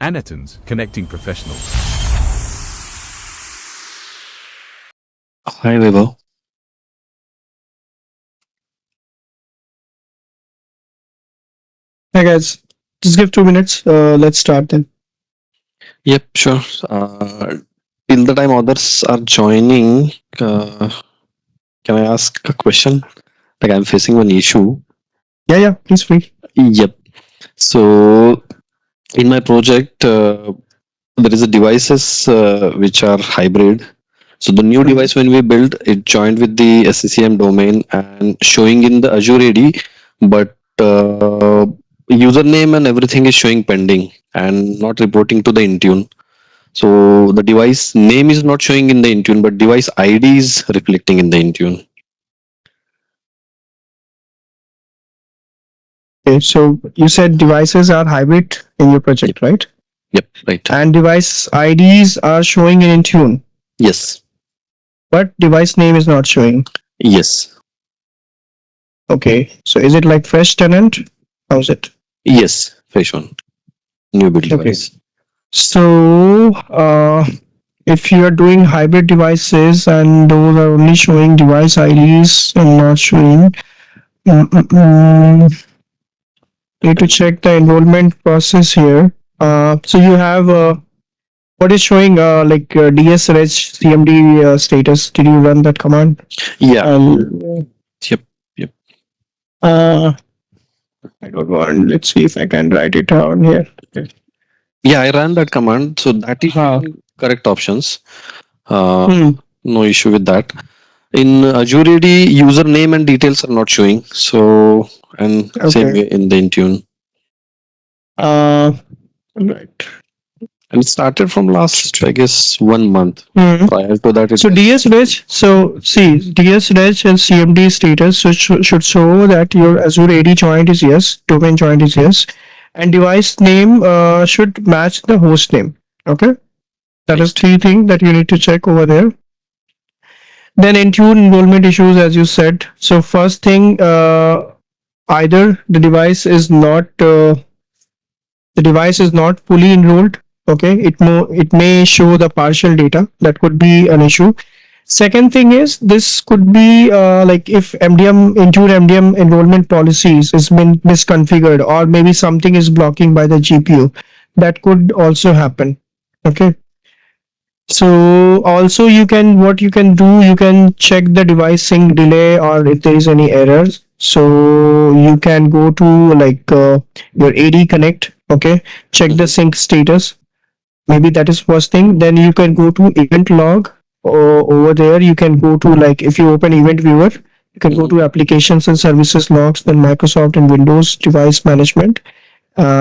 Annectens, connecting professionals. Hi, Vaibhav. Hi guys, just give 2 minutes. Let's start then. Yep, sure. Uh, till the time others are joining, uh, can I ask a question? Like I'm facing one issue. Yeah, please free. Yep. So in my project, there is a devices which are hybrid. So the new Mhm. device when we build, it joined with the SCCM domain and showing in the Azure AD, but username and everything is showing pending and not reporting to the Intune. So the device name is not showing in the Intune, but device ID is reflecting in the Intune. Okay, so you said devices are hybrid in your Yep, project, right? yep, right. And device IDs are showing in Intune, Yes, but device name is not showing. yes, Okay, so is it like fresh tenant? How's it? yes. Fresh one, new build Okay, device. so if you are doing hybrid devices and those are only showing device IDs and not showing, mm, mm, mm, need to check the enrollment process here. So you have what is showing dsreg cmd status? Did you run that command? Yeah, Um, yep, yep. uh, I don't want. Let's see if I can write it down here. Yeah, I ran that command, so that is Huh. showing correct options. Uh, Hmm. no issue with that. In Azure AD, username and details are not showing. So, and same Okay. way in the Intune. Right. And it started from last, I guess, 1 month. Hmm. Prior to that, it So was. dsreg. So see dsreg and cmd status. So should show that your Azure AD joint is yes, domain joint is yes, and device name should match the host name. Okay. That is Right. three things that you need to check over there. Then Intune enrollment issues, as you said. So first thing, either the device is not fully enrolled. Okay, it may show the partial data. That could be an issue. Second thing is this could be like if MDM Intune MDM enrollment policies has been misconfigured or maybe something is blocking by the GPU. That could also happen. Okay. So also what you can do, you can check the device sync delay or if there is any errors. So you can go to your AD Connect, okay, check the Mhm. sync status. Maybe that is first thing. Then you can go to event log. Over there, you can go to like if you open event viewer, you can go Mhm. to applications and services logs, then Microsoft and Windows device management,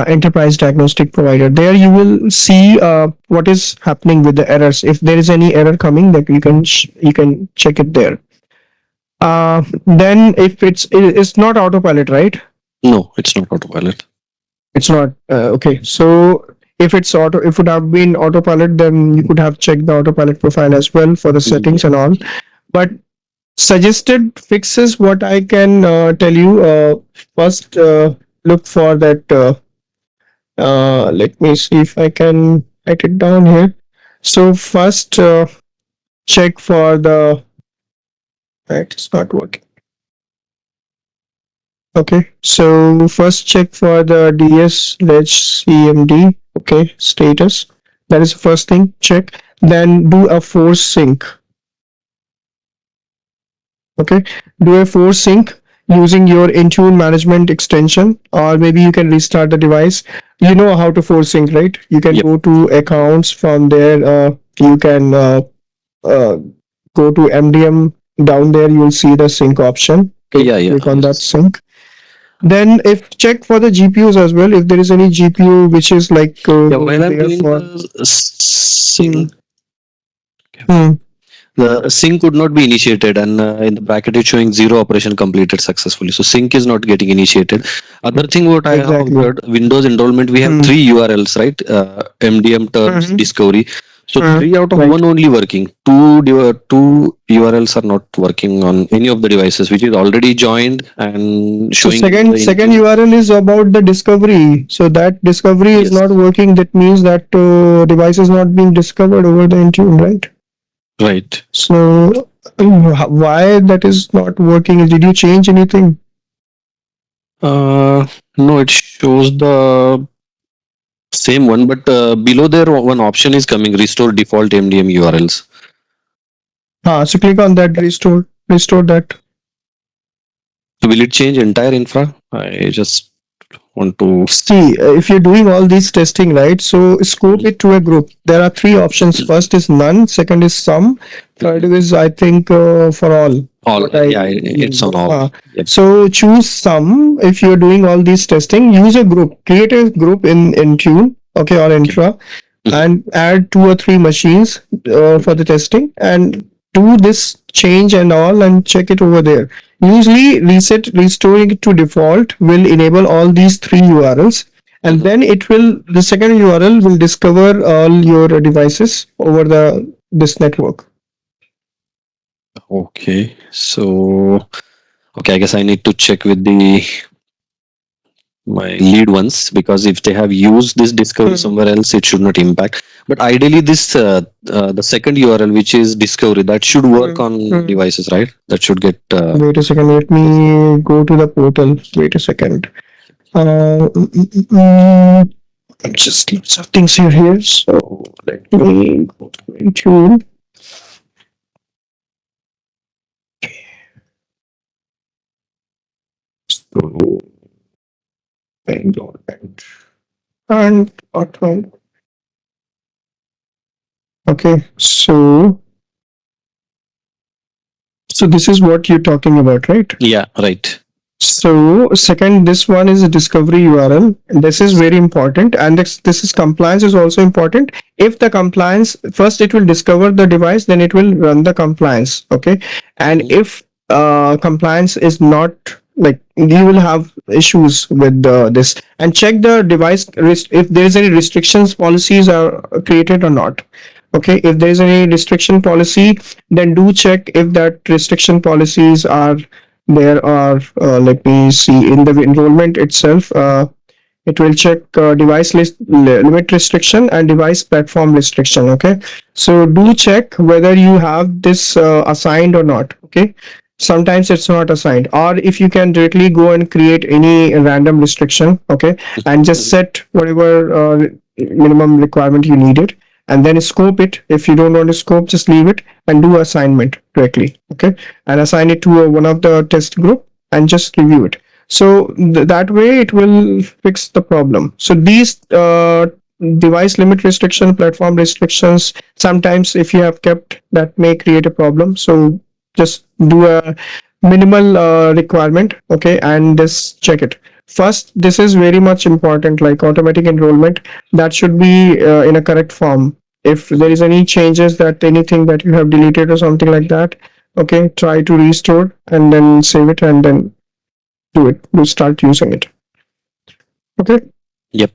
enterprise diagnostic provider. There you will see what is happening with the errors. If there is any error coming, that you can check it there. Then if it's not autopilot, right? No, it's not autopilot. It's not okay. So if it's if it would have been autopilot, then you could have checked the autopilot profile as well for the settings Yeah. and all. But suggested fixes, what I can tell you, first look for that. Let me see if I can write it down here. So first, check for the. Right, it's not working. Okay, so first check for the DS reg CMD. Okay, status. That is the first thing. Check. Then do a force sync. Okay, do a force sync using your Intune management extension, or maybe you can restart the device. You know how to force sync, right? You can Yep. go to accounts from there. You can uh, go to MDM. Down there, you'll see the sync option. Okay, Yeah, yeah, click on that yes. sync. Then, if check for the GPUs as well. If there is any GPU which is Yeah, while I'm there doing for. the Hmm, sync, hmm, the sync could not be initiated, and in the bracket it's showing zero operation completed successfully. So sync is not getting initiated. Other thing what I have exactly. observed, Windows enrollment, we have Hmm, three URLs, right? MDM terms hmm, discovery. So Mm, three out of right. one only working. Two URLs are not working on any of the devices, which is already joined and So showing in the second Intune. URL is about the discovery. So that discovery is Yes, not working. That means that device is not being discovered over the Intune, right? right. So why that is not working? Did you change anything? No, it shows the same one, but below there one option is coming: restore default MDM URLs. So click on that, restore that. So will it change entire infra? I just want to. See, if you're doing all these testing, right? So scope Mhm. it to a group. There are three options. First is none. Second is some. Third Mhm. is, I think, for all. All, What I yeah, it's on all. Yep. so choose some. If you're doing all these testing, use a group. Create a group in Intune, okay, or Okay. Entra, Mhm. and add 2 or 3 machines for the testing, and do this change and all, and check it over there. Usually, restoring it to default will enable all these 3 URLs, and Mhm. then the second URL will discover all your devices over the this network. Okay. So, okay, I guess I need to check with the my lead ones, because if they have used this discovery Hmm. somewhere else, it should not impact. But ideally, this the second URL, which is discovery, that should work Hmm. on Hmm. devices, right? That should get Wait a second. Let discovered. me go to the portal. Wait a second. Uh, mm, mm, mm, mm. Just lots of things here. So let me go to Intune. So enrollment and auto. Okay. So this is what you're talking about, right? Yeah, right. So second, this one is a discovery URL. This is Yes. very important, and this is compliance is also important. If the compliance first, it will discover the device, then it will run the compliance. Okay, and Mhm. if compliance is not, like, you will have issues with this, and check the device if there is any restrictions policies are created or not. Okay, if there is any restriction policy, then do check if that restriction policies are there. Are let me see in the enrollment itself. It will check device limit restriction and device platform restriction. Okay, so do check whether you have this assigned or not. Okay, sometimes it's not assigned, or if you can directly go and create any random restriction. Okay, and just Mhm. set whatever minimum requirement you needed, and then scope it. If you don't want to scope, just leave it and do assignment directly. Okay, and assign it to one of the test group and just review it. So that way it will fix the problem. So these device limit restriction, platform restrictions, sometimes if you have kept, that may create a problem. So just do a minimal requirement, okay, and just check it. First, this is very much important, like automatic enrollment, that should be in a correct form. If there is any changes, that anything that you have deleted or something like that, okay, try to restore and then save it, and then do start using it. Okay. Yep.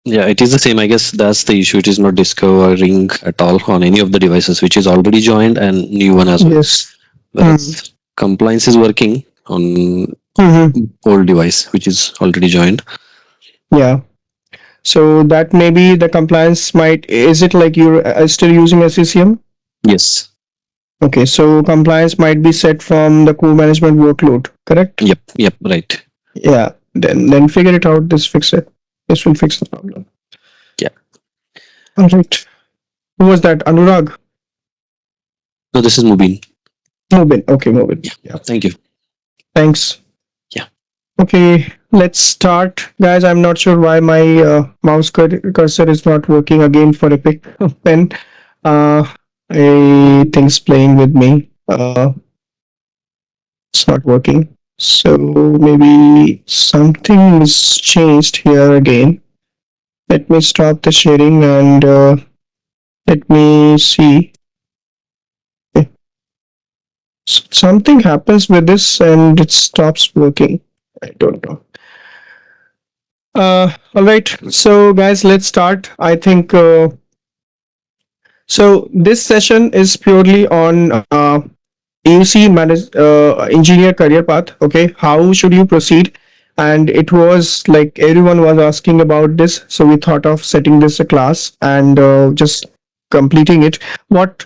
Yeah, it is the same. I guess that's the issue. It is not discovering at all on any of the devices, which is already joined and new one as well. Yes. Mm. Whereas compliance is working on Hmm. old device, which is already joined. Yeah. So that maybe the compliance might, is it like you're still using SCCM? Yes. Okay, so compliance might be set from the co-management workload, correct? Yep. Yep. Right. Yeah. Then figure it out. This fix it. This will fix the problem. Yeah. All right. Who was that? Anurag? No, this is Mubin. Mobin. Okay, Mobin. Yeah. Yeah. Thank you. Thanks. Yeah. Okay, let's start, guys. I'm not sure why my mouse cursor is not working again for a pick pen. Uh, I think it's playing with me. It's not working. So maybe something is changed here again. Let me stop the sharing and let me see. Okay. Something happens with this and it stops working. I don't know. All right. So, guys, let's start. I think So this session is purely on AUC engineer career path. Okay, how should you proceed? And it was like everyone was asking about this, so we thought of setting this a class and just completing it. What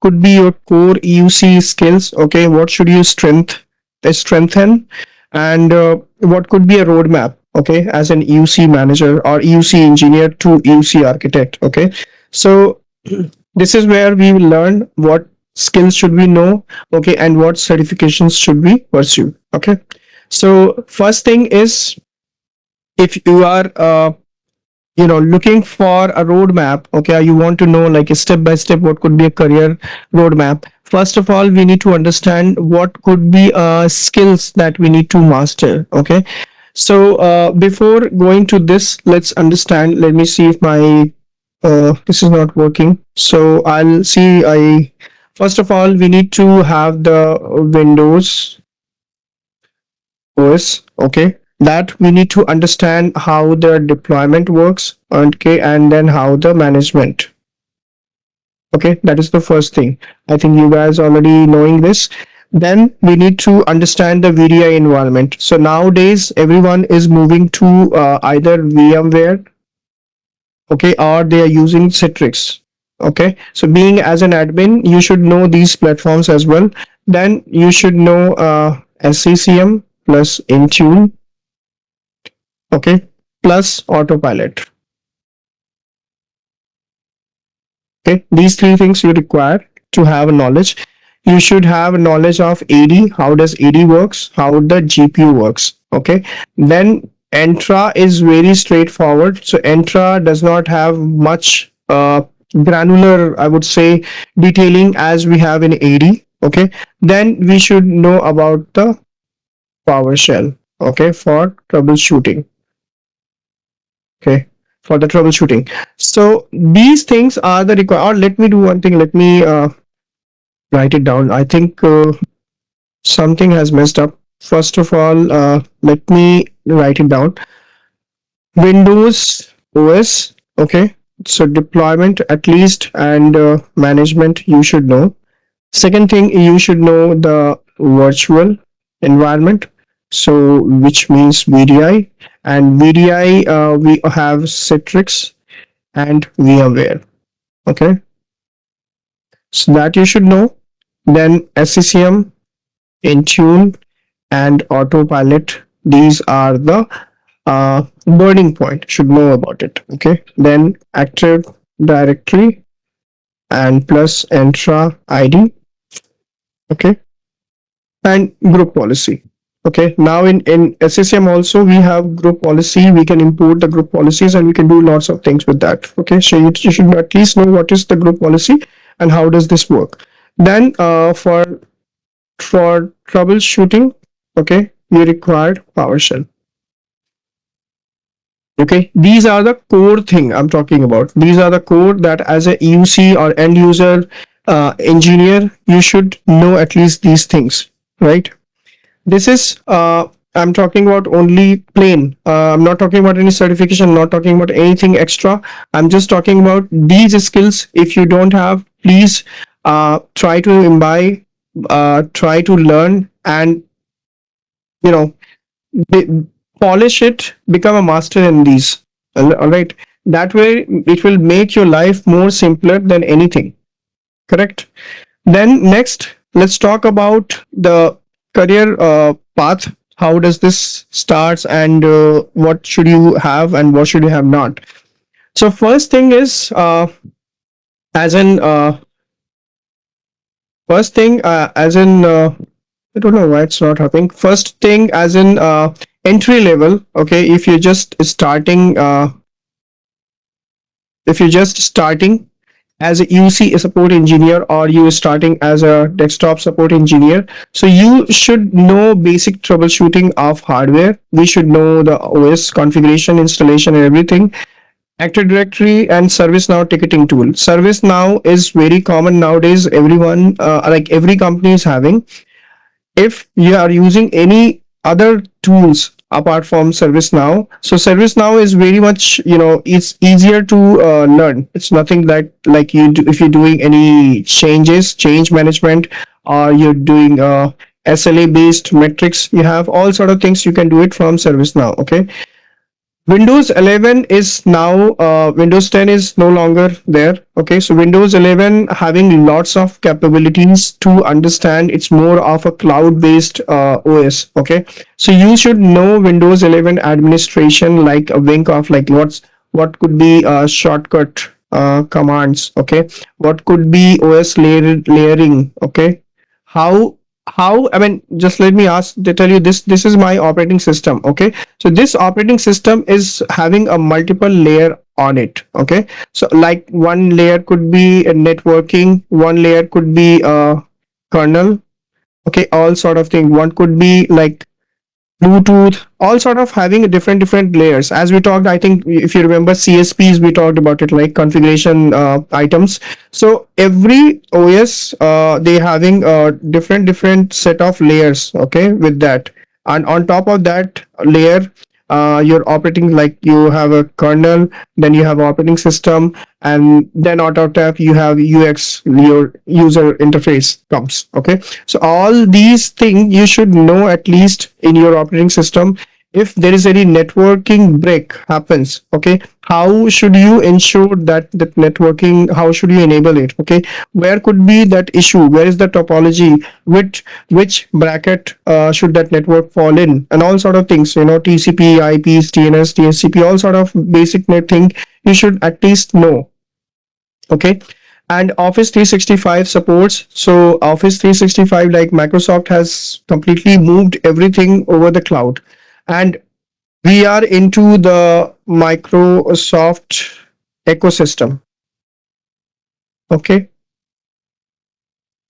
could be your core EUC skills? Okay, what should you strengthen, and what could be a roadmap? Okay, as an EUC manager or EUC engineer to EUC architect. Okay, so this is where we will learn what skills should we know. Okay, and what certifications should we pursue. Okay, so first thing is, if you are looking for a roadmap, okay, you want to know like a step by step what could be a career roadmap. First of all, we need to understand what could be skills that we need to master. Okay, so before going to this, let's understand. Let me see if my this is not working. So I'll see. I First of all, we need to have the Windows OS. Okay, that we need to understand how the deployment works. Okay, and then how the management. Okay, that is the first thing. I think you guys already knowing this. Then we need to understand the VDI environment. So nowadays everyone is moving to either VMware, okay, or they are using Citrix. Okay, so being as an admin, you should know these platforms as well. Then you should know SCCM plus Intune, okay, plus Autopilot. Okay, these three things you require to have a knowledge. You should have a knowledge of AD, how does AD works, how the GPU works. Okay, then Entra is very straightforward. So Entra does not have much granular, I would say, detailing as we have in AD. Okay, then we should know about the PowerShell. Okay, for troubleshooting. Okay, for the troubleshooting. So these things are the required. Or let me do one thing. Let me write it down. I think something has messed up. First of all, let me write it down. Windows OS. Okay, so deployment at least, and management you should know. Second thing, you should know the virtual environment, so which means VDI, and VDI we have Citrix and VMware. Okay, so that you should know. Then SCCM, Intune, and Autopilot. These are the burning point. Should know about it. Okay. Then Active Directory and plus Entra ID. Okay, and group policy. Okay, now in SSM also we have group policy. We can import the group policies and we can do lots of things with that. Okay, so you should at least know what is the group policy and how does this work. Then for troubleshooting, okay, you required PowerShell. Okay, these are the core thing I'm talking about. These are the core that as a EUC or end user engineer you should know at least these things, right? This is I'm talking about only plain. I'm not talking about any certification, not talking about anything extra. I'm just talking about these skills. If you don't have, please try to imbibe, try to learn, and you know, polish it, become a master in these. All right. That way, it will make your life more simpler than anything. Correct. Then next, let's talk about the career path. How does this starts, and what should you have and what should you have not? So first thing is as in first thing as in I don't know why it's not happening. First thing as in entry level. Okay, if you're just starting as a UC support engineer, or you are starting as a desktop support engineer, so you should know basic troubleshooting of hardware. We should know the OS configuration, installation, and everything. Active Directory and ServiceNow ticketing tool. ServiceNow is very common nowadays. Everyone, like every company is having. If you are using any other tools apart from ServiceNow. So ServiceNow is very much, it's easier to learn. It's nothing like you do if you're doing any change management, or you're doing SLA based metrics. You have all sort of things, you can do it from ServiceNow. Okay. Windows 11 is now, Windows 10 is no longer there. Okay, so Windows 11 having lots of capabilities to understand. It's more of a cloud-based OS. Okay, so you should know Windows 11 administration like a wink of, like, what could be shortcut commands. Okay, what could be OS layering. Okay, how I mean, just let me tell you this. This is my operating system. Okay, so this operating system is having a multiple layer on it. Okay, so like one layer could be a networking, one layer could be a kernel. Okay, all sort of thing. One could be like Bluetooth, all sort of having a different layers. As we talked, I think if you remember CSPs, we talked about it, like configuration items. So every OS, they having a different set of layers. Okay, with that, and on top of that layer, you're operating, like you have a kernel, then you have operating system, and then out of that you have UX, your user interface comes. Okay, so all these things you should know at least in your operating system. If there is any networking break happens, okay, how should you ensure that networking, how should you enable it? Okay, where could be that issue, where is the topology, which bracket should that network fall in, and all sort of things, TCP, IPs, DNS, DHCP, all sort of basic net thing you should at least know. Okay, and Office 365 supports. So Office 365, like Microsoft has completely moved everything over the cloud, and we are into the Microsoft ecosystem. Okay,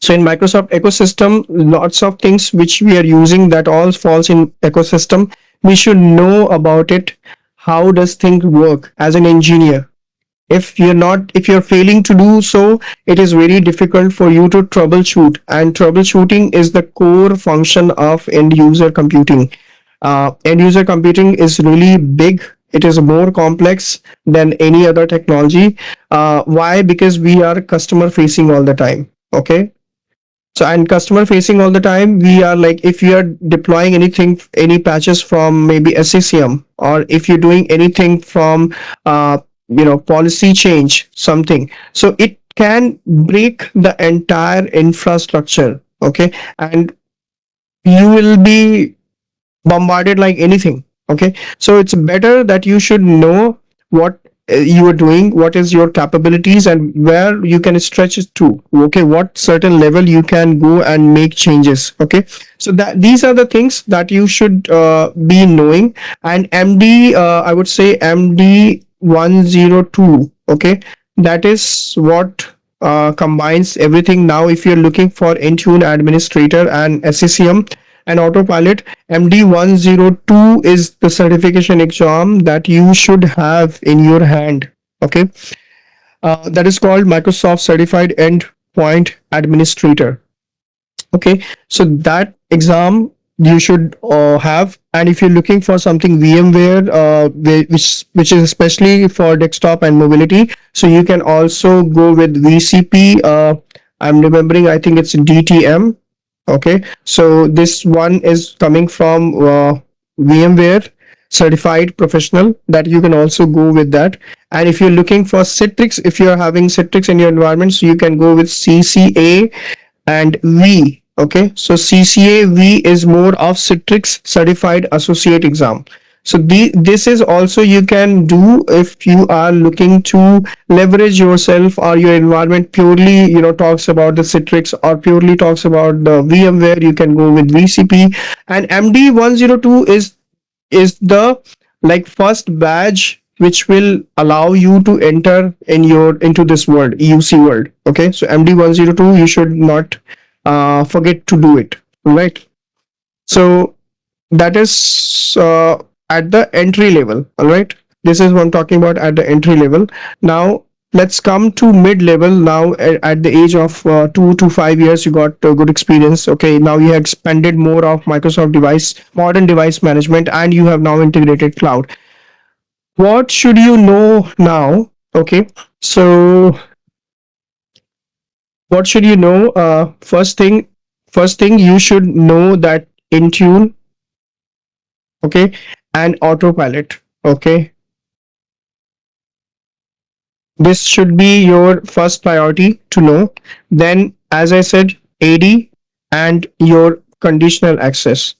so in Microsoft ecosystem, lots of things which we are using, that all falls in ecosystem. We should know about it. How does things work as an engineer? If you're failing to do so, it is very difficult for you to troubleshoot, and troubleshooting is the core function of end user computing. End user computing is really big. It is more complex than any other technology. Why? Because we are customer facing all the time. Okay, so, and customer facing all the time, we are like, if you are deploying anything, any patches from maybe SCCM, or if you're doing anything from policy change, something, so it can break the entire infrastructure. Okay, and you will be bombarded like anything. Okay, so it's better that you should know what you are doing, what is your capabilities, and where you can stretch it to. Okay, what certain level you can go and make changes. Okay, so that these are the things that you should be knowing. And MD, I would say MD 102. Okay, that is what combines everything. Now if you're looking for Intune administrator and SCCM and autopilot, MD 102 is the certification exam that you should have in your hand. Okay, that is called Microsoft Certified Endpoint Administrator. Okay, so that exam you should have. And if you're looking for something VMware, which is especially for desktop and mobility, so you can also go with VCP. I'm remembering, I think it's DTM. Okay, so this one is coming from VMware certified professional, that you can also go with that. And if you're looking for Citrix, if you're having Citrix in your environment, so you can go with CCA and V. Okay, so CCA V is more of Citrix certified associate exam. So this is also you can do if you are looking to leverage yourself, or your environment purely talks about the Citrix, or purely talks about the VMware. You can go with VCP. And MD 102 is the like first badge which will allow you to enter into this world, EUC world. Okay, so MD 102, you should not forget to do it. Right, so that is at the entry level. All right, this is what I'm talking about at the entry level. Now let's come to mid level now. At the age of 2 to 5 years, you got good experience. Okay, now you have expanded more of Microsoft device, modern device management, and you have now integrated cloud. What should you know now? Okay, so what should you know? First thing you should know that Intune, okay, and autopilot. Okay, this should be your first priority to know. Then, as I said, AD and your conditional access.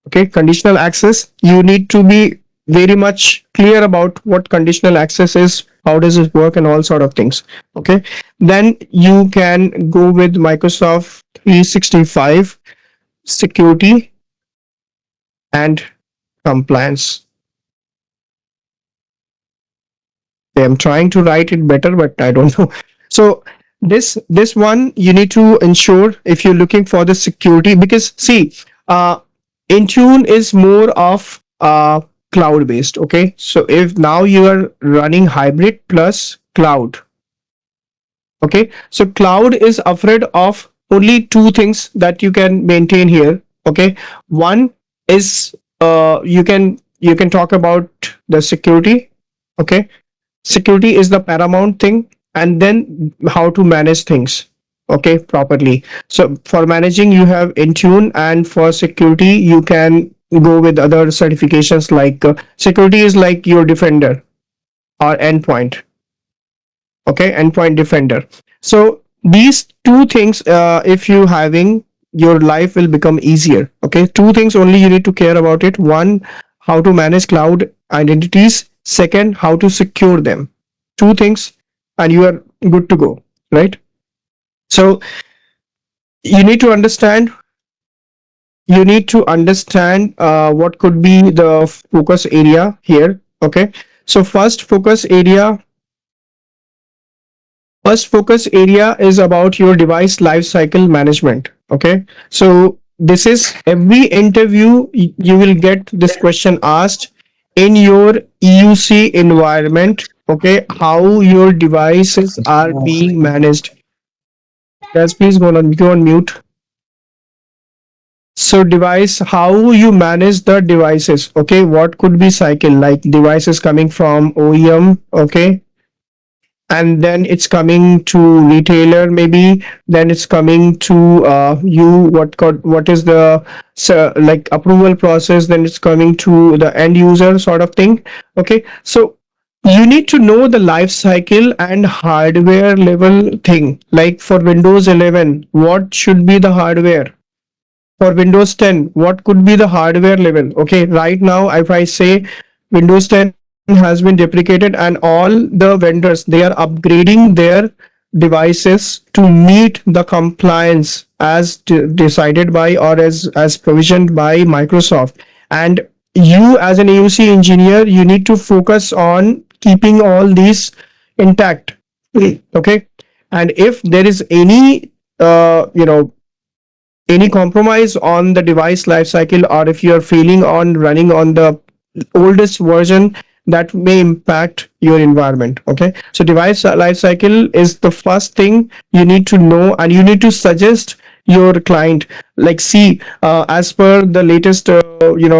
Okay, conditional access, you need to be very much clear about what conditional access is, how does it work, and all sort of things. Okay, then you can go with Microsoft 365 security and compliance. I'm trying to write it better, but I don't know. So this one you need to ensure if you're looking for the security, because see, Intune is more of cloud based. Okay, so if now you are running hybrid plus cloud, okay, so cloud is afraid of only two things that you can maintain here. Okay, one is you can talk about the security. Okay, security is the paramount thing, and then how to manage things, okay, properly. So for managing you have Intune, and for security you can go with other certifications like security is like your defender or endpoint. Okay, endpoint defender. So these two things, if you having, your life will become easier. Okay, two things only you need to care about it. One, how to manage cloud identities. Second, how to secure them. Two things, and you are good to go, right? So you need to understand, what could be the focus area here. Okay, so first focus area is about your device lifecycle management. Okay, so this is every interview you will get this question asked in your EUC environment. Okay, how your devices are being managed. Guys, please go on mute. So device, how you manage the devices. Okay, what could be cycle, like devices coming from OEM. Okay, and then it's coming to retailer maybe, then it's coming to you, what is the, so, like approval process, then it's coming to the end user sort of thing. Okay, so you need to know the life cycle and hardware level thing, like for Windows 11 what should be the hardware, for Windows 10 what could be the hardware level. Okay, right now if I say Windows 10 has been deprecated, and all the vendors, they are upgrading their devices to meet the compliance as decided by, or as provisioned by Microsoft. And you as an AUC engineer, you need to focus on keeping all these intact. Okay, and if there is any compromise on the device lifecycle, or if you are failing on running on the oldest version, that may impact your environment. Okay, so device lifecycle is the first thing you need to know, and you need to suggest your client, like, see, as per the latest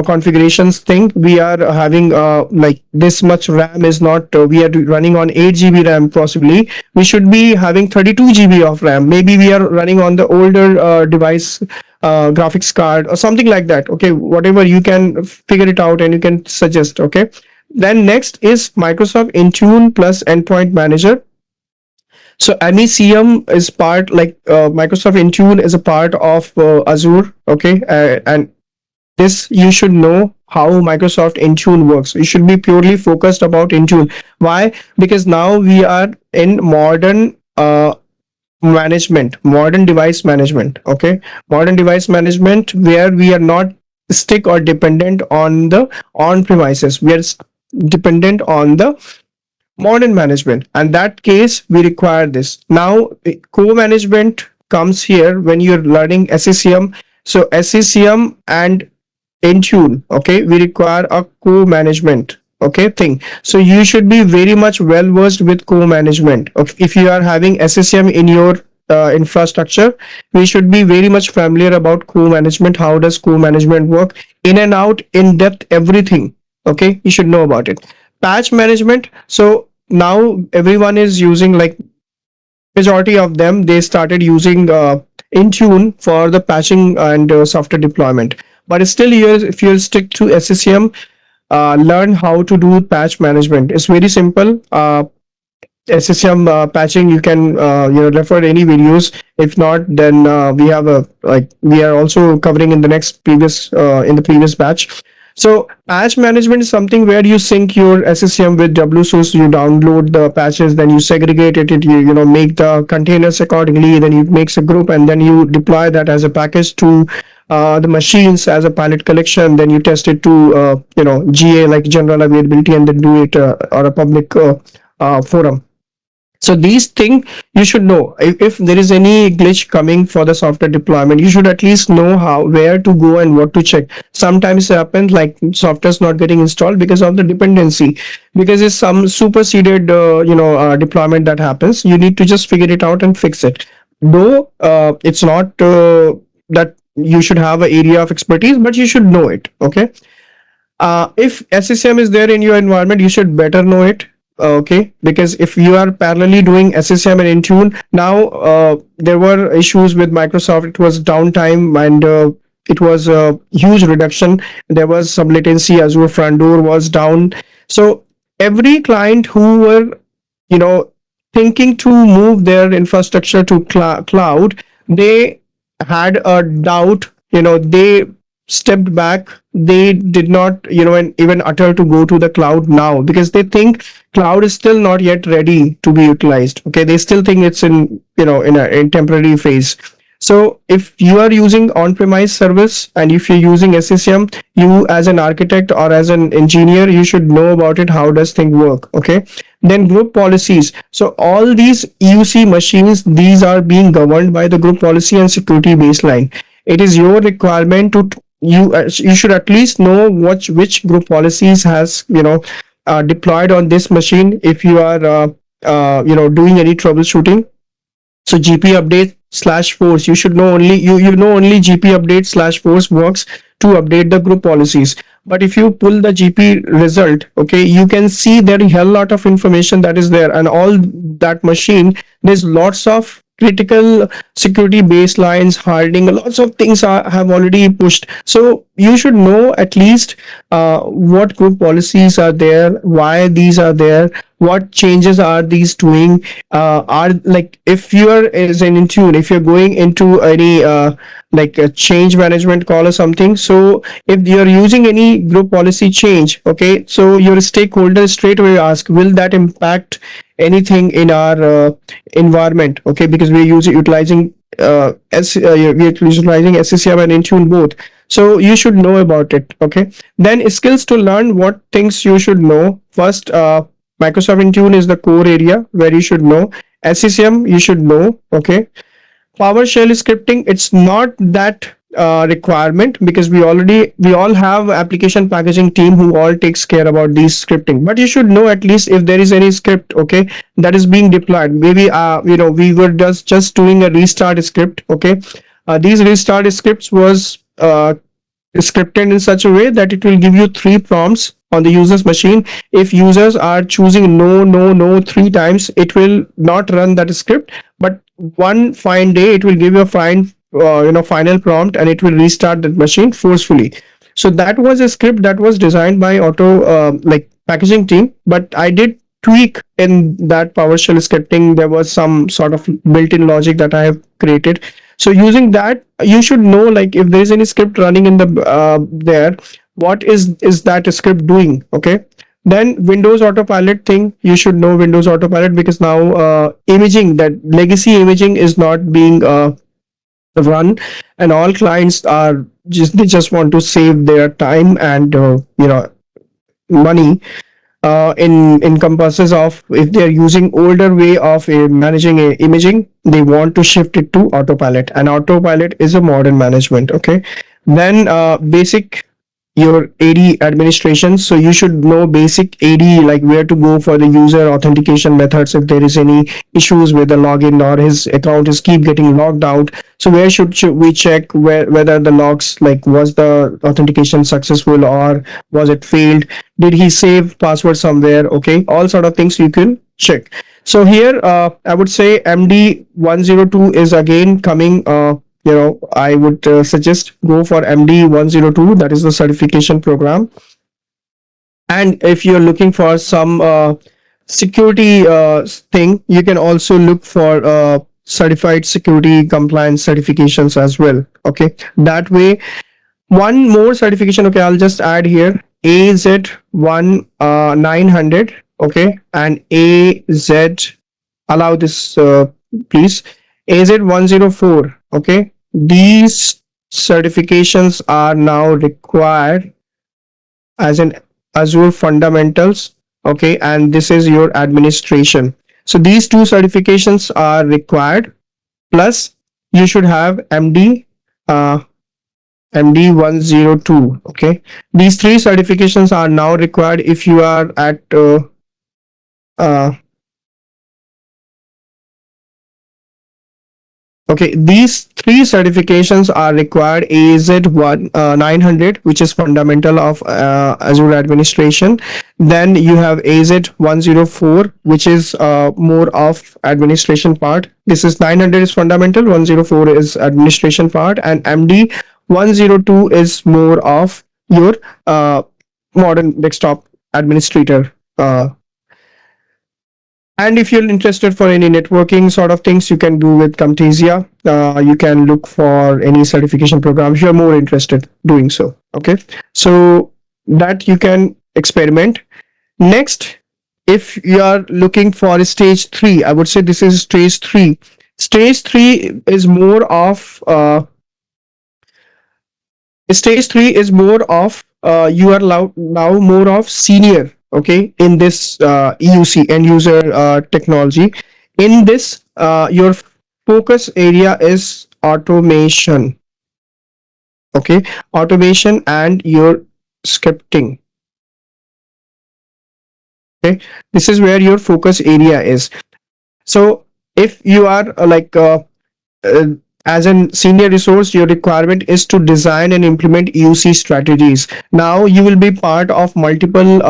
configurations thing, we are having like this much RAM is not, we are running on 8 GB RAM. Possibly we should be having 32 GB of RAM. Maybe we are running on the older device graphics card or something like that. Okay, whatever, you can figure it out and you can suggest. Okay, then next is Microsoft Intune plus Endpoint Manager. So MECM is part, like Microsoft Intune is a part of Azure. Okay, and this you should know how Microsoft Intune works. You should be purely focused about Intune. Why? Because now we are in modern modern device management. Okay, modern device management, where we are not stick or dependent on the on premises. We are dependent on the modern management, and that case we require this. Now co-management comes here when you're learning SCCM. So SCCM and Intune, okay, we require a co-management. okay thing. So you should be very much well versed with co-management. Okay, if you are having SSM in your infrastructure, we should be very much familiar about co-management. How does co-management work? In and out, in depth, everything. Okay, you should know about it. Patch management. So now everyone is using, like majority of them, they started using Intune for the patching and software deployment. But still, if you stick to SCCM, learn how to do patch management. It's very simple. SSM patching, you can refer any videos. If not, then we have a, like, we are also covering in the next previous in the previous batch. So patch management is something where you sync your SSM with WSOS. You download the patches, then you segregate it. You make the containers accordingly. Then you makes a group, and then you deploy that as a package to the machines as a pilot collection. Then you test it to GA, like general availability, and then do it or a public forum. So these things you should know. If there is any glitch coming for the software deployment, you should at least know how, where to go and what to check. Sometimes it happens like software is not getting installed because of the dependency, because it's some superseded deployment that happens. You need to just figure it out and fix it. Though it's not that you should have an area of expertise, but you should know it. Okay. If SSM is there in your environment, you should better know it. Okay, because if you are parallelly doing SSM and Intune, now there were issues with Microsoft. It was downtime, and it was a huge reduction. There was some latency. Azure front door was down. So every client who were you know thinking to move their infrastructure to cloud, they had a doubt. They stepped back. They did not and even utter to go to the cloud now, because they think cloud is still not yet ready to be utilized. Okay, they still think it's in in temporary phase. So if you are using on-premise service, and if you're using SSM, you as an architect or as an engineer, you should know about it. How does thing work? Okay. Then group policies. So all these EUC machines, these are being governed by the group policy and security baseline. It is your requirement to you should at least know which group policies has deployed on this machine. If you are doing any troubleshooting, so GP update slash force, you should know only you know only GP update slash force works to update the group policies. But if you pull the GP result, okay, you can see there is a hell lot of information that is there, and all that machine, there's lots of critical security baselines, hardening, lots of things have already pushed. So you should know at least what group policies are there, why these are there, what changes are these doing. Are, like, if you are as an Intune, if you're going into any like a change management call or something, so if you're using any group policy change, okay, so your stakeholder straight away ask, will that impact anything in our environment? Okay, because we're utilizing we're utilizing SCCM and Intune both. So you should know about it. Okay, then skills to learn. What things you should know? First, Microsoft Intune is the core area where you should know. SCCM you should know. Okay, PowerShell scripting, it's not that requirement, because we all have application packaging team who all takes care about these scripting. But you should know at least if there is any script, okay, that is being deployed. Maybe we were just doing a restart script. Okay, these restart scripts was scripted in such a way that it will give you 3 prompts on the user's machine. If users are choosing no 3 times, it will not run that script. But one fine day, it will give you a final prompt, and it will restart that machine forcefully. So that was a script that was designed by auto like packaging team, but I did tweak in that PowerShell scripting. There was some sort of built-in logic that I have created. So using that, you should know, like, if there is any script running in the there, what is that script doing? Okay. Then Windows autopilot thing, you should know Windows autopilot, because now imaging, that legacy imaging is not being run, and all clients are just want to save their time and money. In encompasses of, if they are using older way of managing imaging, they want to shift it to autopilot, and autopilot is a modern management. Okay. Then basic your AD administration. So you should know basic AD, like where to go for the user authentication methods if there is any issues with the login or his account is keep getting logged out. So where should we check whether the logs, like was the authentication successful or was it failed? Did he save password somewhere? Okay, all sort of things you can check. So here, I would say MD 102 is again coming. I would suggest go for MD 102. That is the certification program. And if you're looking for some security thing, you can also look for certified security compliance certifications as well. Okay, that way one more certification. Okay, I'll just add here AZ1 900. Okay, and AZ, allow this please, AZ104. Okay, these certifications are now required as an Azure fundamentals. Okay, and this is your administration. So these two certifications are required, plus you should have MD MD 102. Okay, these three certifications are now required if you are at uh, okay, these three certifications are required. AZ1 900, which is fundamental of Azure administration. Then you have AZ104, which is more of administration part. This is 900 is fundamental, 104 is administration part, and MD 102 is more of your modern desktop administrator. And if you're interested for any networking sort of things, you can do with Camtasia. You can look for any certification programs you're more interested doing so. Okay, so that you can experiment. Next, if you are looking for stage 3, I would say this is stage 3. Stage 3 is more of you are now more of senior, okay, in this EUC, end user technology. In this, your focus area is automation. Okay, automation and your scripting. Okay, this is where your focus area is. So if you are uh, as a senior resource, your requirement is to design and implement EUC strategies. Now you will be part of multiple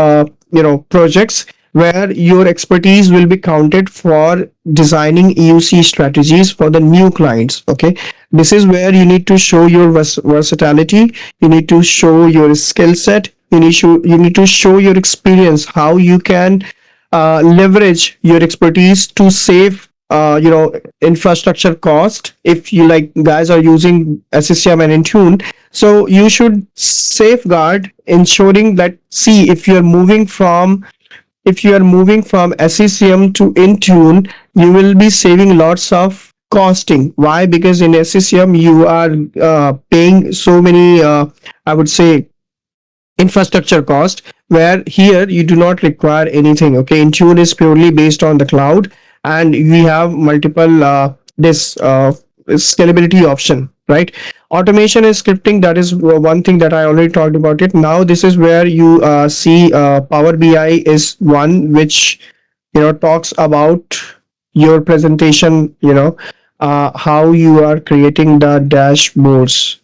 projects where your expertise will be counted for designing EUC strategies for the new clients. Okay, this is where you need to show your versatility, you need to show your skill set, you need to show your experience, how you can leverage your expertise to save infrastructure cost. If you like guys are using SCCM and Intune, so you should safeguard ensuring that, see, if you are moving from SCCM to Intune, you will be saving lots of costing. Why? Because in SCCM you are paying so many I would say infrastructure cost, where here you do not require anything. Okay, Intune is purely based on the cloud, and we have multiple this scalability option, right? Automation and scripting, that is one thing that I already talked about it. Now this is where you see Power BI is one which talks about your presentation, how you are creating the dashboards.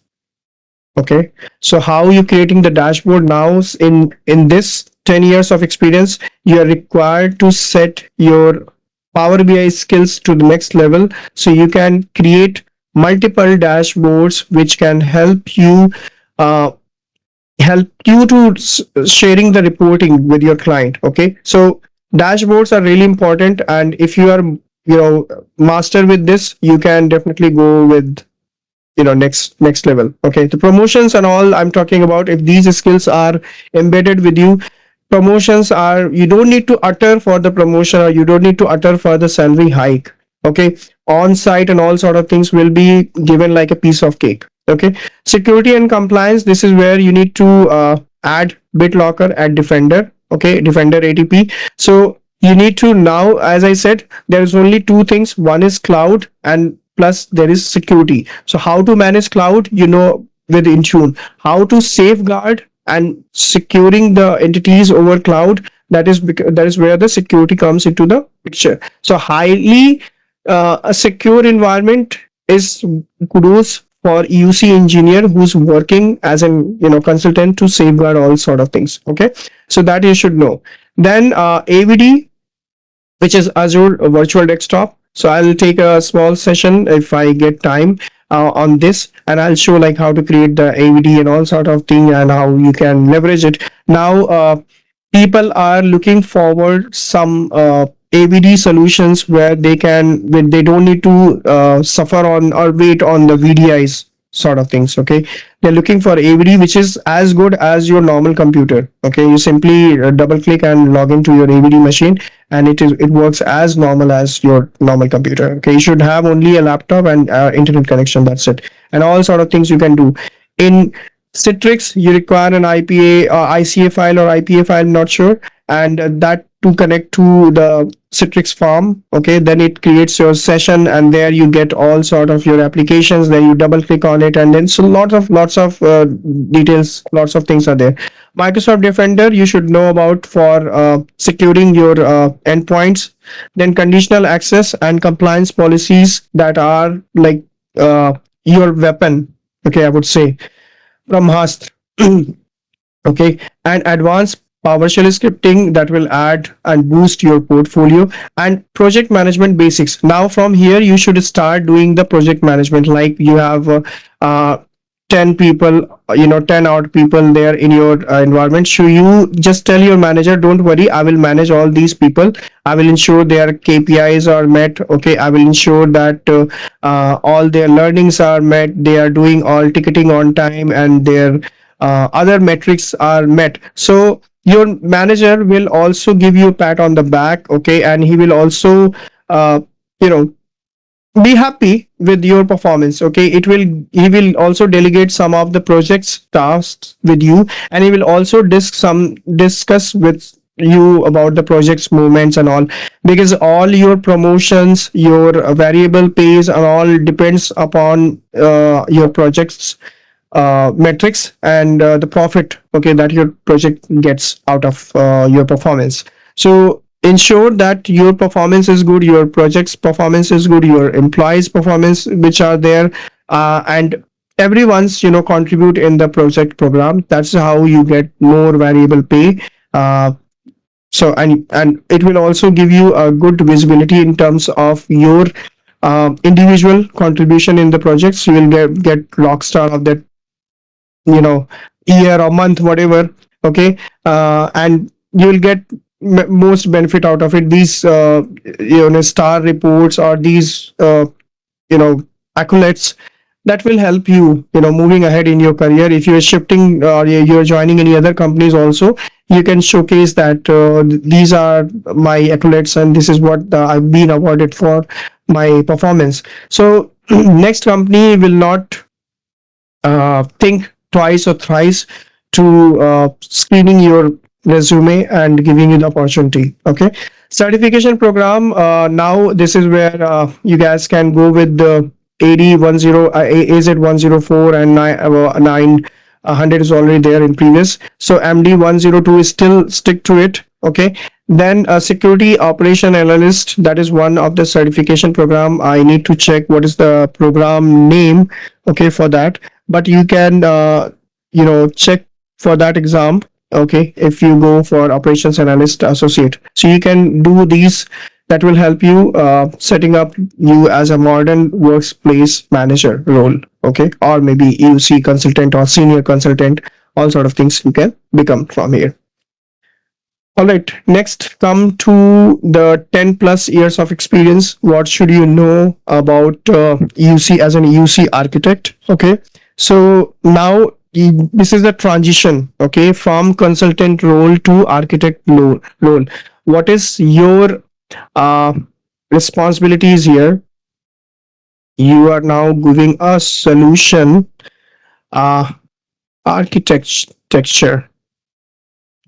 Okay, so how you creating the dashboard now? In this 10 years of experience, you are required to set your Power BI skills to the next level, so you can create multiple dashboards which can uh, help you to sharing the reporting with your client. Okay, so dashboards are really important, and if you are master with this, you can definitely go with next level. Okay, the promotions and all I'm talking about, if these skills are embedded with you, promotions are, you don't need to utter for the promotion, or you don't need to utter for the salary hike. Okay, on site and all sort of things will be given like a piece of cake. Okay, security and compliance, this is where you need to add BitLocker at Defender. Okay, Defender ATP. So you need to, now as I said, there is only two things. One is cloud, and plus there is security. So how to manage cloud, with Intune, how to safeguard and securing the entities over cloud. That is where the security comes into the picture. So highly a secure environment is kudos for UC engineer who's working as an consultant to safeguard all sort of things. Okay, so that you should know. Then AVD, which is Azure Virtual Desktop. So I'll take a small session if I get time on this, and I'll show like how to create the AVD and all sort of thing and how you can leverage it. Now, people are looking forward some AVD solutions where they don't need to suffer on or wait on the VDIs sort of things. Okay, they're looking for AVD which is as good as your normal computer. Okay, you simply double click and log into your AVD machine, and it works as normal as your normal computer. Okay, you should have only a laptop and internet connection. That's it, and all sort of things you can do. In Citrix, you require an ICA file or IPA file, not sure, and that to connect to the Citrix farm. Okay, then it creates your session, and there you get all sort of your applications. Then you double click on it, and then so lots of details, lots of things are there. Microsoft Defender you should know about for securing your endpoints. Then conditional access and compliance policies that are like your weapon. Okay, I would say from Hast. Okay, and advanced PowerShell scripting that will add and boost your portfolio, and project management basics. Now from here you should start doing the project management, like you have uh, 10 people, 10 odd people there in your environment. So you just tell your manager, don't worry, I will manage all these people. I will ensure their KPIs are met. Okay, I will ensure that all their learnings are met, they are doing all ticketing on time, and their other metrics are met. So your manager will also give you a pat on the back. Okay, and he will also you know be happy with your performance. Okay, he will also delegate some of the projects tasks with you, and he will also discuss with you about the project's movements and all, because all your promotions, your variable pays and all depends upon your project's metrics and the profit, okay, that your project gets out of your performance. So ensure that your performance is good, your project's performance is good, your employees performance which are there, and everyone's contribute in the project program. That's how you get more variable pay. So and it will also give you a good visibility in terms of your individual contribution in the projects. You will get rock star of that year or month, whatever. Okay, and you will get most benefit out of it. These star reports or these accolades that will help you moving ahead in your career. If you're shifting or you're joining any other companies also, you can showcase that these are my accolades and this is what I've been awarded for my performance. So next company will not think twice or thrice to screening your resume and giving you the opportunity. Okay, certification program. Now this is where you guys can go with the AZ104 and 900 is already there in previous. So MD102 is still stick to it. Okay, then a security operation analyst, that is one of the certification program. I need to check what is the program name, okay, for that, but you can check for that exam. Okay, if you go for operations analyst associate, so you can do these. That will help you setting up you as a modern workplace manager role. Okay, or maybe EUC consultant or senior consultant, all sort of things you can become from here. All right, next come to the 10 plus years of experience. What should you know about EUC as an EUC architect? Okay, so now this is the transition, okay, from consultant role to architect role. What is your responsibilities here? You are now giving a solution architecture.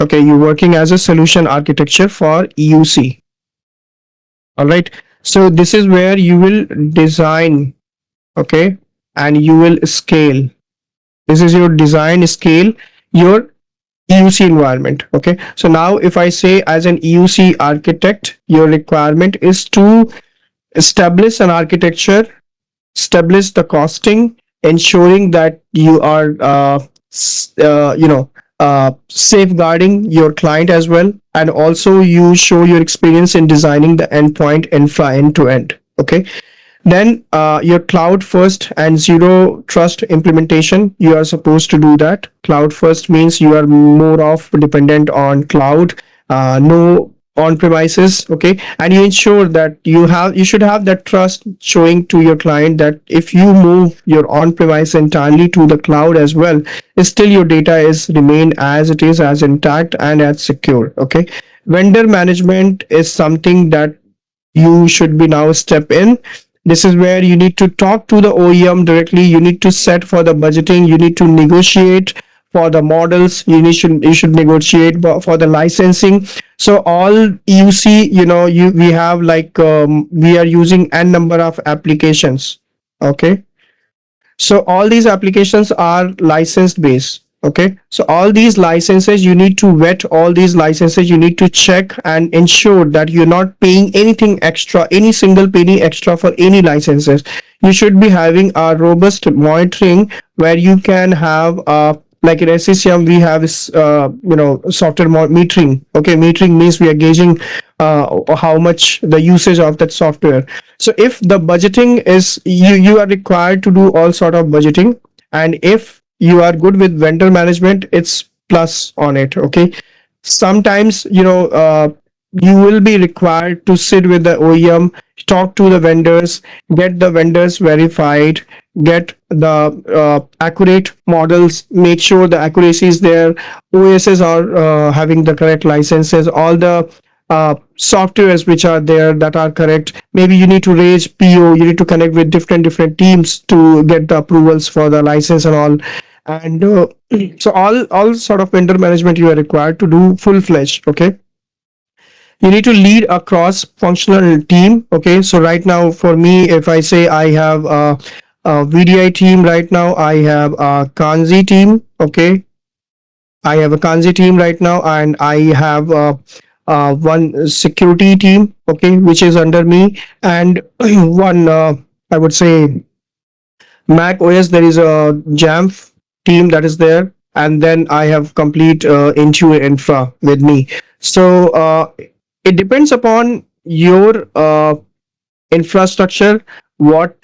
Okay, you're working as a solution architecture for EUC. All right, so this is where you will design, okay, and you will scale. This is your design, scale your EUC environment. Okay, so now if I say as an EUC architect, your requirement is to establish an architecture, establish the costing, ensuring that you are safeguarding your client as well, and also you show your experience in designing the endpoint infra end to end. Okay, then your cloud first and zero trust implementation, you are supposed to do that. Cloud first means you are more of dependent on cloud, no on premises. Okay, and you ensure that you should have that trust, showing to your client that if you move your on premise entirely to the cloud as well, still your data is remain as it is, as intact and as secure. Okay, vendor management is something that you should be now step in. This is where you need to talk to the OEM directly. You need to set for the budgeting. You need to negotiate for the models. You should negotiate for the licensing. So all you see, we have like we are using n number of applications. Okay, so all these applications are licensed based. Okay, so all these licenses, you need to vet all these licenses. You need to check and ensure that you're not paying anything extra, any single penny extra for any licenses. You should be having a robust monitoring where you can have like in SCCM we have software metering. Okay, metering means we are gauging how much the usage of that software. So if the budgeting is, you are required to do all sort of budgeting, and if you are good with vendor management, it's plus on it. Okay, sometimes you will be required to sit with the OEM, talk to the vendors, get the vendors verified, get the accurate models, make sure the accuracy is there, OSs are having the correct licenses, all the softwares which are there that are correct. Maybe you need to raise PO, you need to connect with different teams to get the approvals for the license and all. And so all sort of vendor management you are required to do full fledged. Okay, you need to lead a cross functional team. Okay, so right now for me, if I say I have a VDI team, right now I have a Kanzi team. Okay, I have a Kanzi team right now, and I have one security team. Okay, which is under me, and one I would say Mac OS. There is a Jamf team that is there, and then I have complete Intune infra with me. So it depends upon your infrastructure, what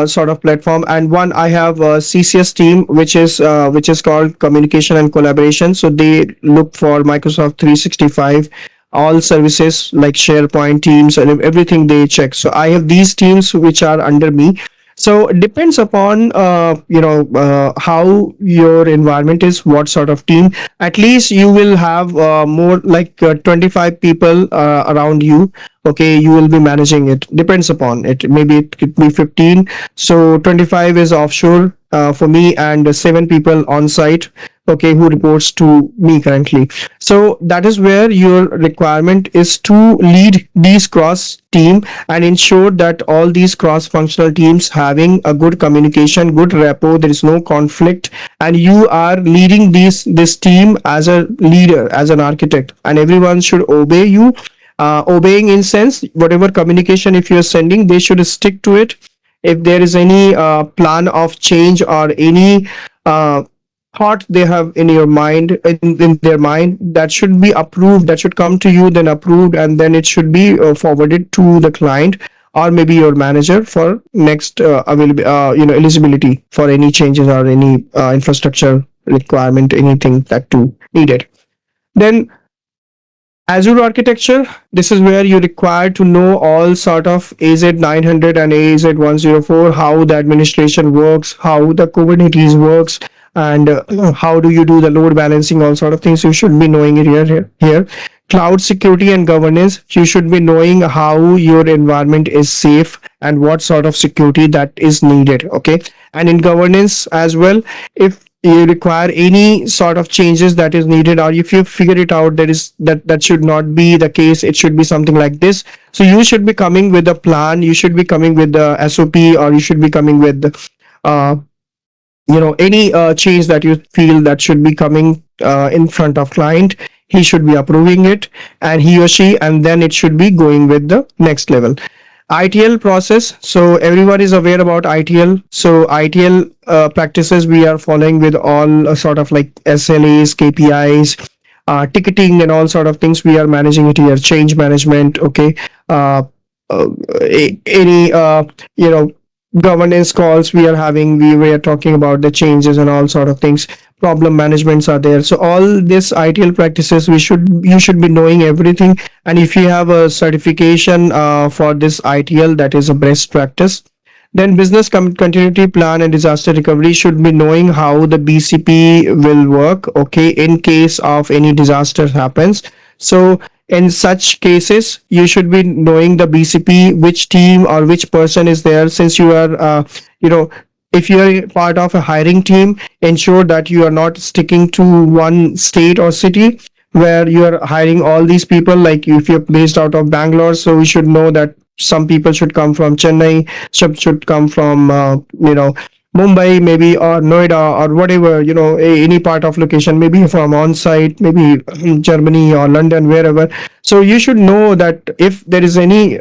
sort of platform. And one, I have a CCS team which is called communication and collaboration. So they look for Microsoft 365 all services like SharePoint, Teams, and everything they check. So I have these teams which are under me. So it depends upon how your environment is, what sort of team. At least you will have more like 25 people around you. Okay, you will be managing it, depends upon it, maybe it could be 15. So 25 is offshore for me, and 7 people on site, okay, who reports to me currently. So that is where your requirement is to lead these cross team and ensure that all these cross functional teams having a good communication, good rapport, there is no conflict, and you are leading this team as a leader, as an architect, and everyone should obey you. Obeying in sense, whatever communication if you are sending, they should stick to it. If there is any plan of change or any uh, thought they have in your mind, in their mind, that should be approved, that should come to you, then approved, and then it should be forwarded to the client or maybe your manager for next available eligibility for any changes or any infrastructure requirement, anything that too needed. Then Azure architecture, this is where you require to know all sort of AZ900 and AZ104, how the administration works, how the Kubernetes works, and how do you do the load balancing, all sort of things. You should be knowing it here. Cloud security and governance, you should be knowing how your environment is safe and what sort of security that is needed. Okay, and in governance as well, if you require any sort of changes that is needed, or if you figure it out that should not be the case, it should be something like this. So you should be coming with a plan, you should be coming with the SOP, or you should be coming with any change that you feel that should be coming in front of client, he should be approving it, and he or she, and then it should be going with the next level. ITL process. So everyone is aware about ITL. So ITL practices we are following with all sort of like SLAs, KPIs, ticketing, and all sort of things. We are managing it here. Change management. Okay. Uh, any you know governance calls we are having. We were talking about the changes and all sort of things. Problem managements are there. So all this ITL practices, we should you should be knowing everything. And if you have a certification for this ITL, that is a best practice. Then business continuity plan and disaster recovery, should be knowing how the BCP will work, okay, in case of any disaster happens. So in such cases, you should be knowing the BCP, which team or which person is there. Since you are, you know, if you are part of a hiring team, ensure that you are not sticking to one state or city where you are hiring all these people. Like if you're based out of Bangalore, so we should know that some people should come from Chennai, should come from Mumbai, maybe, or Noida, or whatever, any part of location, maybe from on site, maybe Germany or London, wherever. So you should know that if there is any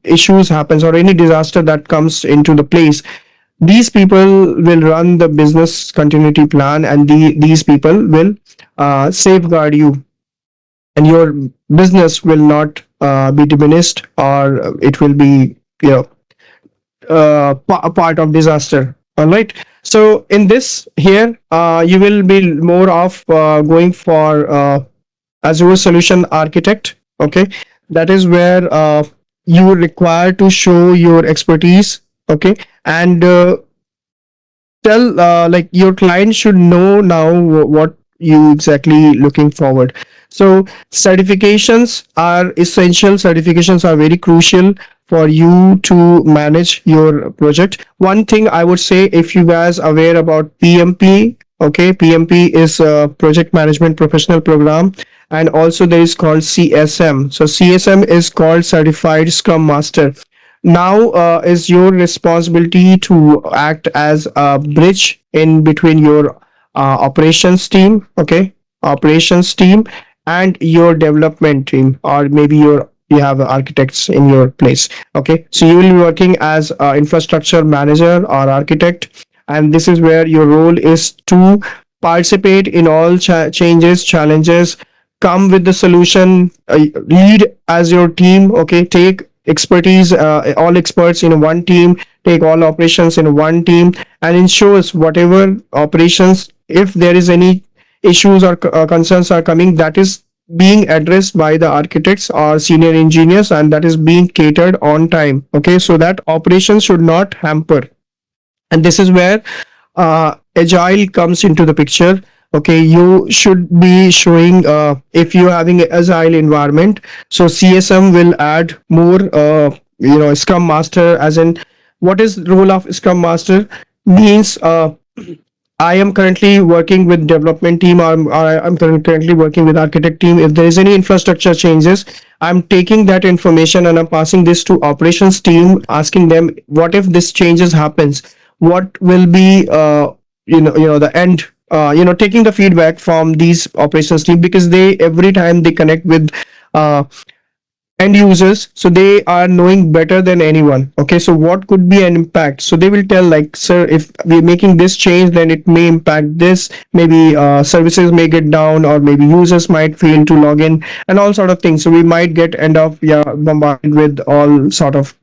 issues happens or any disaster that comes into the place, these people will run the business continuity plan, and these people will safeguard you, and your business will not be diminished, or it will be, you know a part of disaster. All right. So in this here, you will be more of going for Azure solution architect. Okay, that is where you require to show your expertise. Okay, and tell, like, your client should know now what you exactly looking forward. So certifications are essential. Certifications are very crucial for you to manage your project. One thing I would say, if you guys aware about PMP, okay, PMP is a project management professional program, and also there is called CSM. So CSM is called certified scrum master. Now is your responsibility to act as a bridge in between your operations team, okay, operations team, and your development team, or maybe you have architects in your place. Okay, so you will be working as infrastructure manager or architect, and this is where your role is to participate in all changes, challenges, come with the solution, lead as your team. Okay, take expertise, all experts in one team, take all operations in one team, and ensures whatever operations, if there is any issues or concerns are coming, that is being addressed by the architects or senior engineers, and that is being catered on time. Okay, so that operations should not hamper. And this is where agile comes into the picture. Okay, you should be showing, if you're having an agile environment, so CSM will add more, scrum master, as in, what is the role of scrum master? Means, I am currently working with development team, or I'm currently working with architect team. If there is any infrastructure changes, I'm taking that information and I'm passing this to operations team, asking them, what if this changes happens? What will be, the end? Taking the feedback from these operations team, because they, every time they connect with uh, end users, so they are knowing better than anyone. Okay, so what could be an impact? So they will tell, like, sir, if we're making this change, then it may impact this. Maybe services may get down, or maybe users might fail to log in, and all sort of things. So we might get end up, yeah, bombarded with all sort of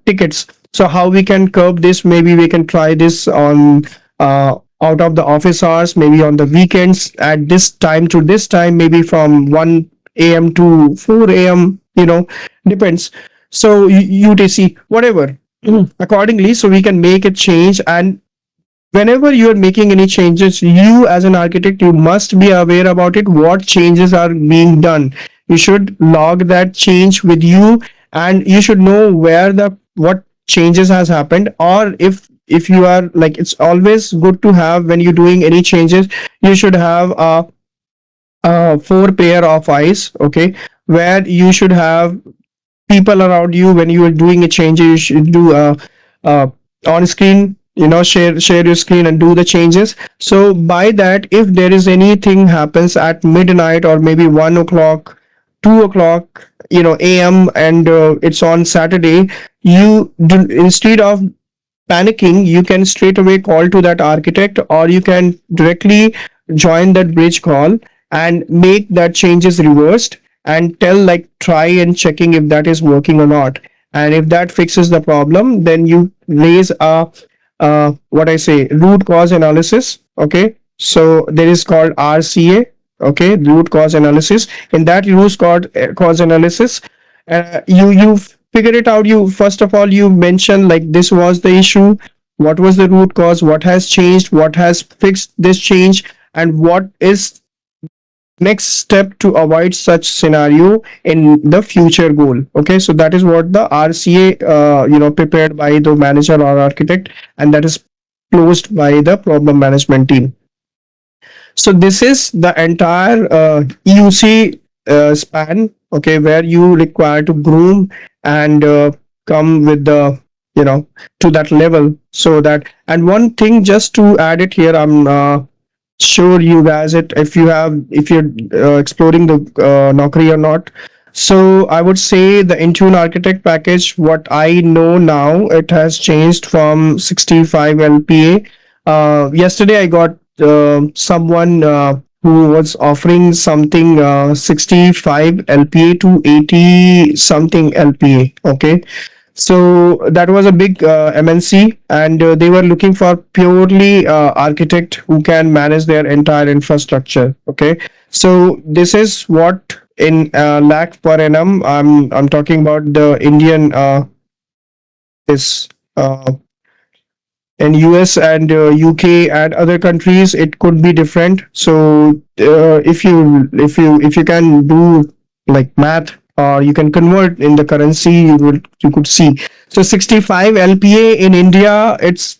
tickets. So how we can curb this? Maybe we can try this on out of the office hours, maybe on the weekends, at this time to this time, maybe from 1 a.m. to 4 a.m., depends. So UTC, whatever, accordingly, so we can make a change. And whenever you are making any changes, you as an architect, you must be aware about it, what changes are being done. You should log that change with you, and you should know where the what changes has happened. Or if you are like, it's always good to have, when you're doing any changes, you should have four pair of eyes. Okay, where you should have people around you. When you are doing a change, you should do on screen share your screen and do the changes. So by that, if there is anything happens at midnight or maybe 1 o'clock, 2 o'clock, am, and it's on Saturday, you do, instead of panicking, you can straight away call to that architect, or you can directly join that bridge call and make that changes reversed, and tell like try and checking if that is working or not. And if that fixes the problem, then you raise a what I say, root cause analysis. Okay, so there is called RCA. Okay, root cause analysis. In that cause analysis, you figure it out. You first of all, you mention like this was the issue, what was the root cause, what has changed, what has fixed this change, and what is next step to avoid such scenario in the future goal. Okay, so that is what the RCA prepared by the manager or architect, and that is closed by the problem management team. So this is the entire EUC span, okay, where you require to groom and come with the to that level. So that, and one thing just to add it here, I'm sure you guys, it if you're exploring the Naukri or not. So I would say the Intune Architect package, what I know now, it has changed from 65 LPA. Yesterday I got someone who was offering something 65 LPA to 80 something LPA. Okay, so that was a big MNC, and they were looking for purely architect who can manage their entire infrastructure. Okay, so this is what in lakh per annum. I'm talking about the Indian this in US and UK and other countries, it could be different. So if you can do like math, or you can convert in the currency, you could see. So 65 LPA in India, it's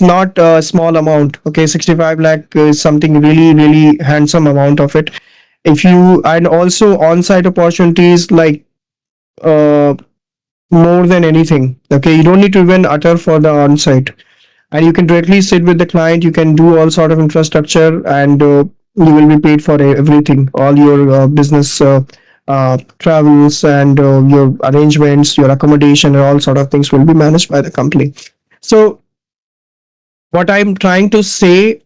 not a small amount. Okay, 65 lakh is something really handsome amount of it. If you, and also on-site opportunities, like uh more than anything. Okay, you don't need to even utter for the on-site, and you can directly sit with the client. You can do all sort of infrastructure, and you will be paid for everything, all your business travels, and your arrangements, your accommodation, and all sort of things will be managed by the company. So what I'm trying to say,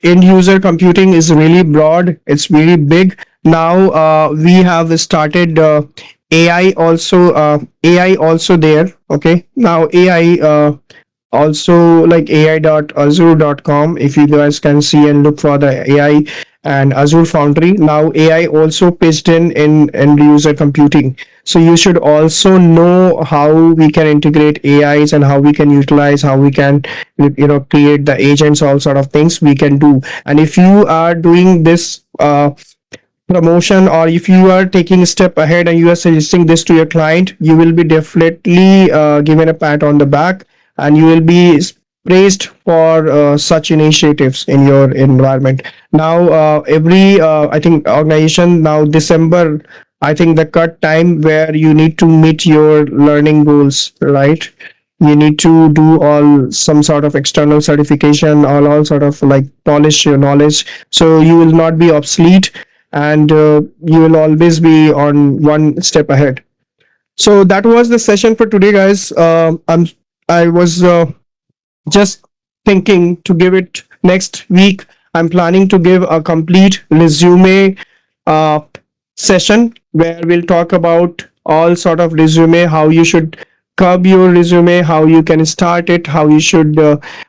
end user computing is really broad, it's really big. Now we have started AI also there. Okay, now AI also, like ai.azure.com, if you guys can see and look for the AI and Azure Foundry. Now AI also pitched in end user computing. So you should also know how we can integrate AIs, and how we can utilize, how we can create the agents, all sort of things we can do. And if you are doing this promotion, or if you are taking a step ahead and you are suggesting this to your client, you will be definitely given a pat on the back, and you will be praised for such initiatives in your environment. Now every I think organization, now December, I think the cut time where you need to meet your learning goals, right? You need to do all some sort of external certification, all sort of like polish your knowledge, so you will not be obsolete, and you will always be on one step ahead. So that was the session for today, guys. I was just thinking to give it next week. I'm planning to give a complete resume uh, session, where we'll talk about all sort of resume, how you should curb your resume, how you can start it, how you should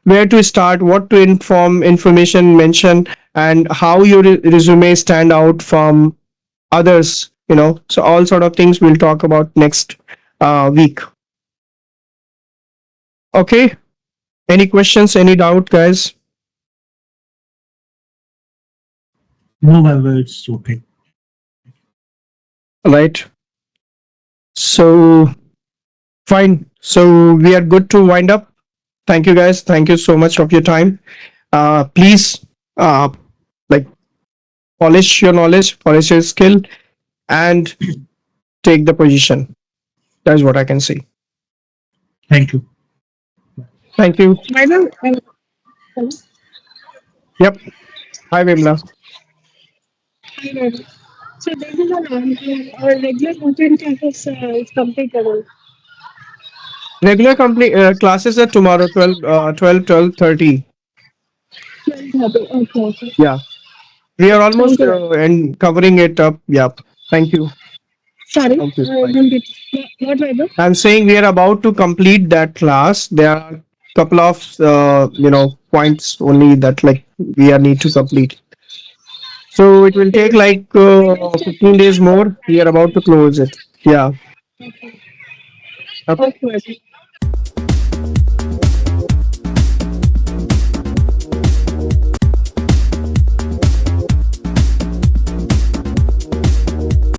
where to start, what to inform information mention, and how your resume stand out from others. So all sort of things we'll talk about next week. Okay, any questions, any doubt, guys? No, well, it's okay. Right, so fine, so we are good to wind up. Thank you, guys, thank you so much of your time. Please like polish your knowledge, polish your skill, and take the position. That's what I can say. Thank you. Thank you. Madam, hello. Yep. Hi, Vimla. Hi, madam. So this is our regular routine classes is completed. Regular complete classes are tomorrow 12:30. 12:30. Okay, okay. Yeah. We are Thank almost you, madam. and covering it up. Yep. Thank you. Sorry, Thank you. I Bye. didn't get what, madam? I'm saying we are about to complete that class. There are a couple of points only that like we are need to complete. So it will take Okay. like I just checked 15 days more. We are about to close it. Yeah. okay. Okay. Okay, madam.